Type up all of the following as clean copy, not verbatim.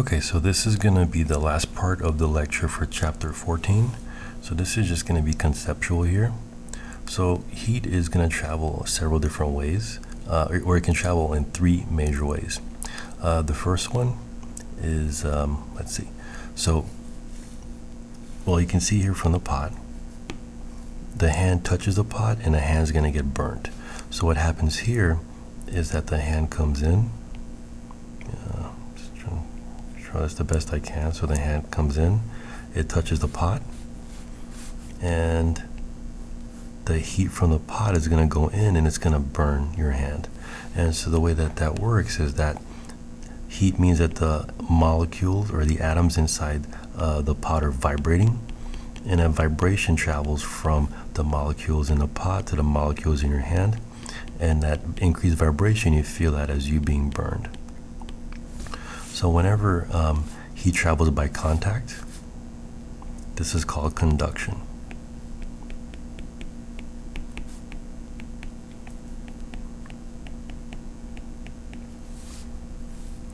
Okay, so this is going to be the last part of the lecture for chapter 14. So this is just going to be conceptual here. So heat is going to travel several different ways, or it can travel in three major ways. The first one is, let's see. So, well, you can see here from the pot, the hand touches the pot and the hand's going to get burnt. So what happens here is that the hand comes in. Try this the best I can. So the hand comes in, it touches the pot, and the heat from the pot is going to go in and it's going to burn your hand. And so the way that that works is that heat means that the molecules or the atoms inside the pot are vibrating, and a vibration travels from the molecules in the pot to the molecules in your hand, and that increased vibration, you feel that as you being burned. So whenever heat travels by contact, this is called conduction.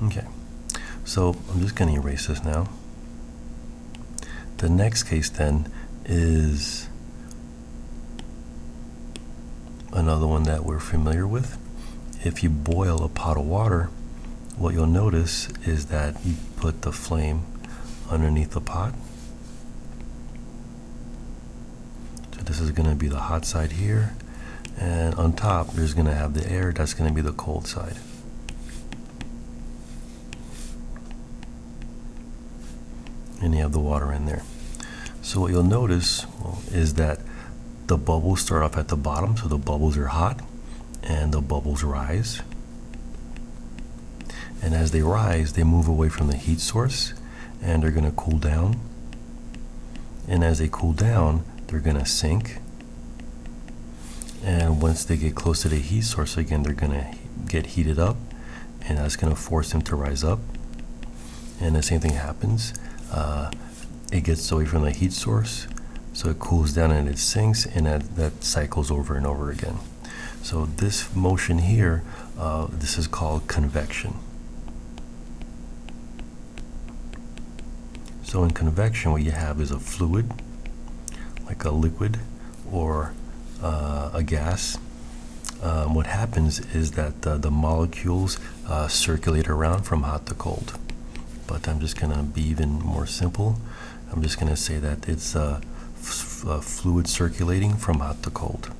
Okay, so I'm just going to erase this now. The next case then is another one that we're familiar with. If you boil a pot of water, what you'll notice is that you put the flame underneath the pot. So this is going to be the hot side here, and on top there's going to have the air, that's going to be the cold side. And you have the water in there. So what you'll notice is that the bubbles start off at the bottom, so the bubbles are hot, and the bubbles rise. And as they rise, they move away from the heat source, and they're going to cool down. And as they cool down, they're going to sink. And once they get close to the heat source again, they're going to get heated up, and that's going to force them to rise up. And the same thing happens. It gets away from the heat source, so it cools down and it sinks, and that cycles over and over again. So this motion here, this is called convection. So in convection, what you have is a fluid, like a liquid or a gas. What happens is that the molecules circulate around from hot to cold. But I'm just going to be even more simple. I'm just going to say that it's a fluid circulating from hot to cold.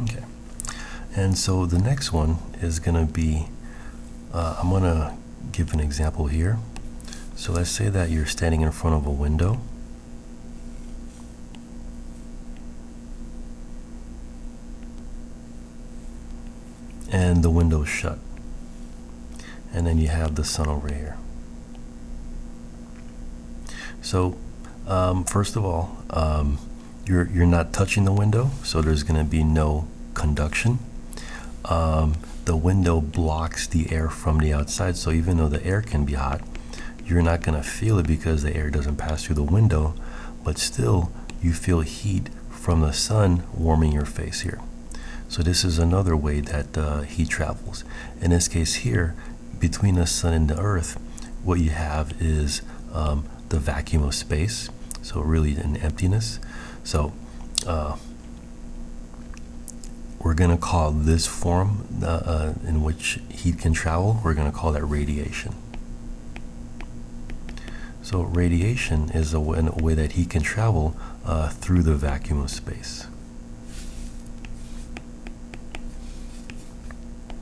Okay. And so the next one is going to be, I'm going to give an example here. So let's say that you're standing in front of a window, and the window's shut, and then you have the sun over here. So first of all, you're not touching the window, so there's going to be no conduction. The window blocks the air from the outside, so even though the air can be hot, you're not going to feel it because the air doesn't pass through the window, but still you feel heat from the sun warming your face here. So this is another way that heat travels. In this case here, between the sun and the earth, what you have is the vacuum of space, so really an emptiness. So we're going to call this form in which heat can travel, we're going to call that radiation. So radiation is a way that heat can travel through the vacuum of space.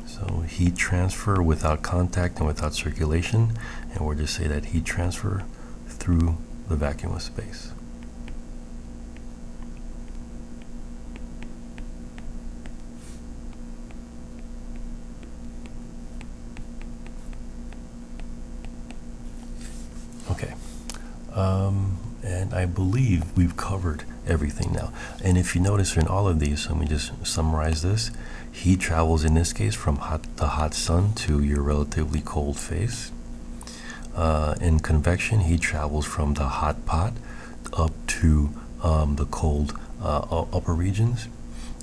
So heat transfer without contact and without circulation, and we'll just say that heat transfer through the vacuum of space. Okay. And I believe we've covered everything now. And if you notice in all of these, let me just summarize this. Heat travels in this case from the hot sun to your relatively cold face. In convection, heat travels from the hot pot up to the cold upper regions.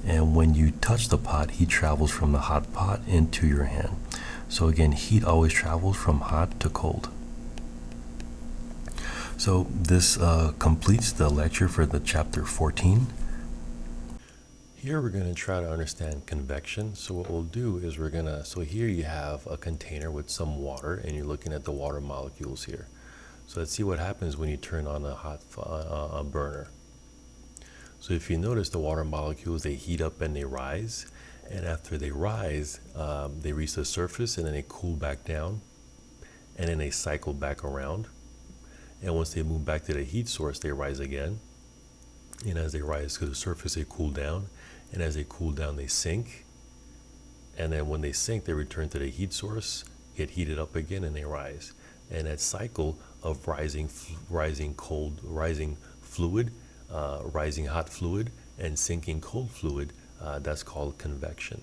And when you touch the pot, heat travels from the hot pot into your hand. So again, heat always travels from hot to cold. So this completes the lecture for the chapter 14. Here we're going to try to understand convection. So what we'll do is so here you have a container with some water, and you're looking at the water molecules here. So let's see what happens when you turn on a burner. So if you notice, the water molecules, they heat up and they rise. And after they rise, they reach the surface, and then they cool back down, and then they cycle back around. And once they move back to the heat source, they rise again. And as they rise to the surface, they cool down. And as they cool down, they sink. And then when they sink, they return to the heat source, get heated up again, and they rise. And that cycle of rising fluid, rising hot fluid, and sinking cold fluid, that's called convection.